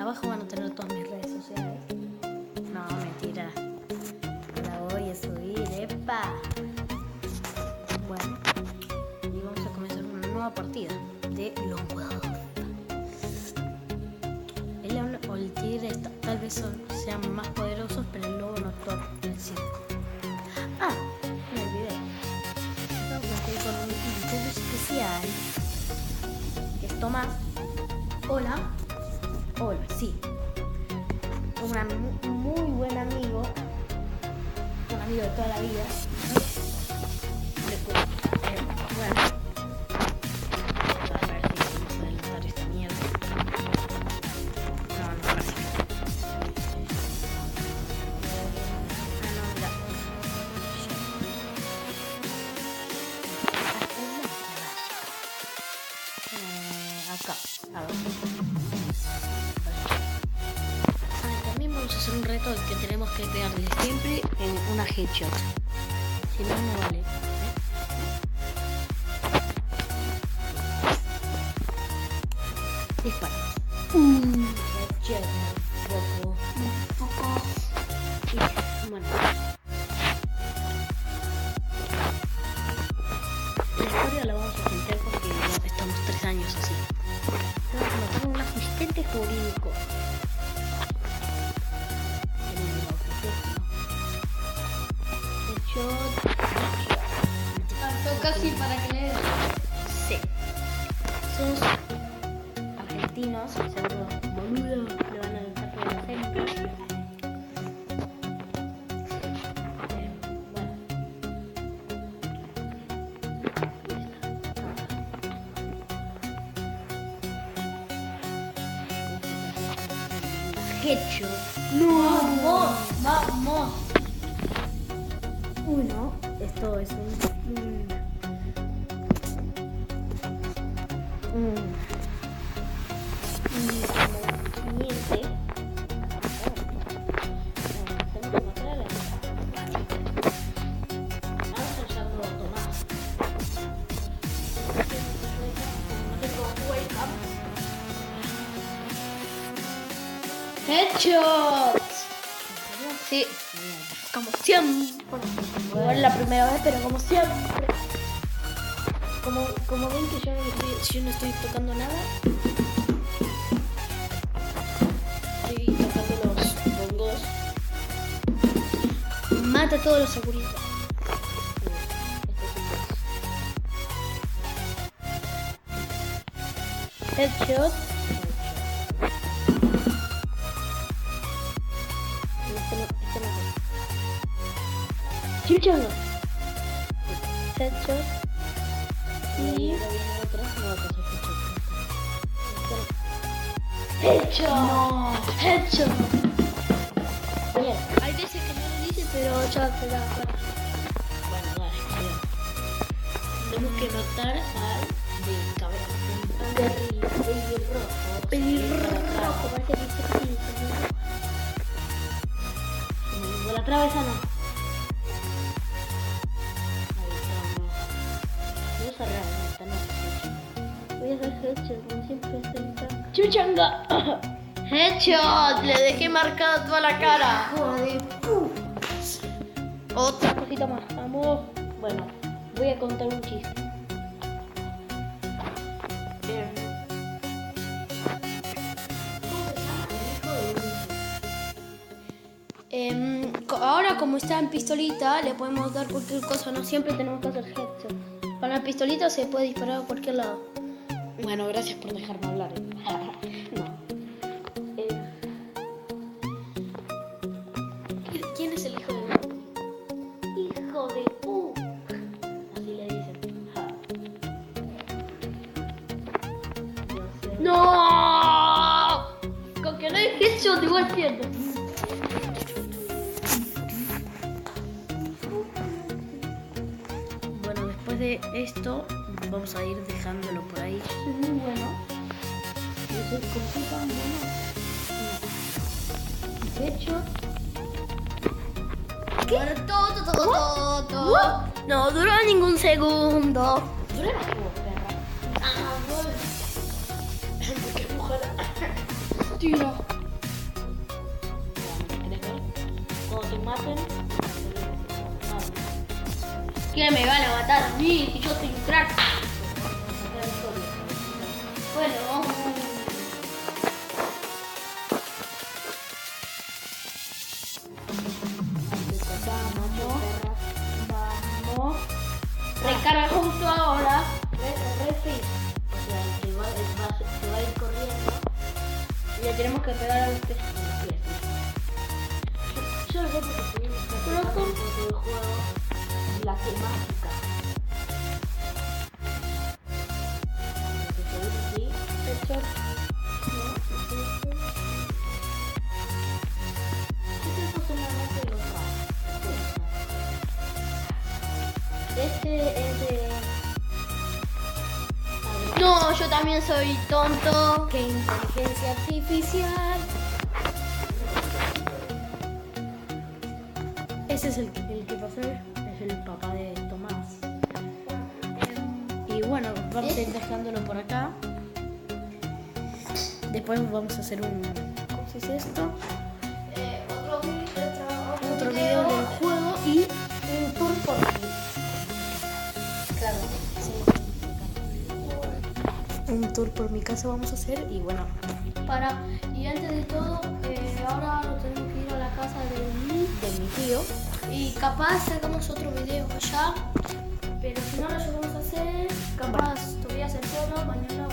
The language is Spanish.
Abajo van a tener todas mis redes sociales. No, mentira. La voy a subir, ¡epa! Bueno, y vamos a comenzar una nueva partida de Lone Wolf. El león o el tigre tal vez sean más poderosos, pero el lobo no actúa el circo. Ah, me olvidé. Vamos a ir con un invitado especial. Que es Tomás. Hola. Hola, sí. Un muy buen amigo. Un amigo de toda la vida. Bueno. A ver si vamos a adelantar esta mierda. No, gracias. No, mira. Acá. A ver. También vamos a hacer un reto que tenemos que pegarle siempre en una headshot. Si no, no vale. Dispara. Headshot. Poco. Y bueno. La historia la vamos a sentar porque estamos 3 años así. Vamos a matar a un asistente jurídico. Casi para que le... Sí. Sos argentinos, seguro boludo, le van a dar por el acento. Hecho. ¡No! ¡Vamos! Uno, esto es un cliente. Vamos a usarlo Tomás. ¡Headshot! Sí, Como siempre. Igual la primera vez, pero como siempre. Como ven que yo no estoy tocando nada. Estoy tocando los bongos. Mata a todos los seguridad. headshot. Chimichanga. Headshot. Y ahora viene otra. No va a pasar ¡Headshot! No. ¡Headshot! Bien. Hay veces que no lo dice, pero ya te da para. Bueno, dale, cuidado. Tenemos que matar al de cabello. Pelirrojo. Pelirrojo, parece que dice así. De la cabeza no. Ahí estamos. Voy a cerrar esta no. Voy a hacer headshot, como siempre estoy acá. ¡Chimichanga! ¡Headshot! Le dejé marcada toda la cara. Joder. Otra cosita más. Vamos. Bueno, voy a contar un chiste. Ahora como está en pistolita, le podemos dar cualquier cosa. No siempre tenemos que hacer headshot. Con la pistolita se puede disparar a cualquier lado. Bueno, gracias por dejarme hablar. No. ¿Quién es el hijo de Hijo de Así le dicen. Yo sé. ¡No! Con que no hay headshot igual siento. Bueno, después de esto, vamos a ir dejándolo por ahí. Es muy bueno. Yo soy compita, bueno. Headshot. ¿Qué? No duró ningún segundo. Dura la voz, perra. Ah, Porque es mujer. tiro. ¿Quién me van a matar a mí si yo soy un crack? Bueno, vamos. Vamos. Recarga justo ahora. Refi. O sea, se va a ir corriendo. Y le tenemos que pegar a los pies. Yo no sé porque tuvimos que hacer todo el juego la temática. ¿Sí? Hecho. Este es de... No, yo también soy tonto. ¿Qué inteligencia artificial? Ese es el que pasó, es el papá de Tomás. Y bueno, vamos a ir dejándolo por acá. Después vamos a hacer un... ¿Cómo se dice esto? Otro video del juego y un tour por aquí. Claro, sí. Un tour por mi casa vamos a hacer y bueno. Y antes de todo, ahora nos tenemos que ir a la casa De mi tío. y capaz sacamos otro video allá, pero si no lo llegamos a hacer, capaz todavía hacer solo, mañana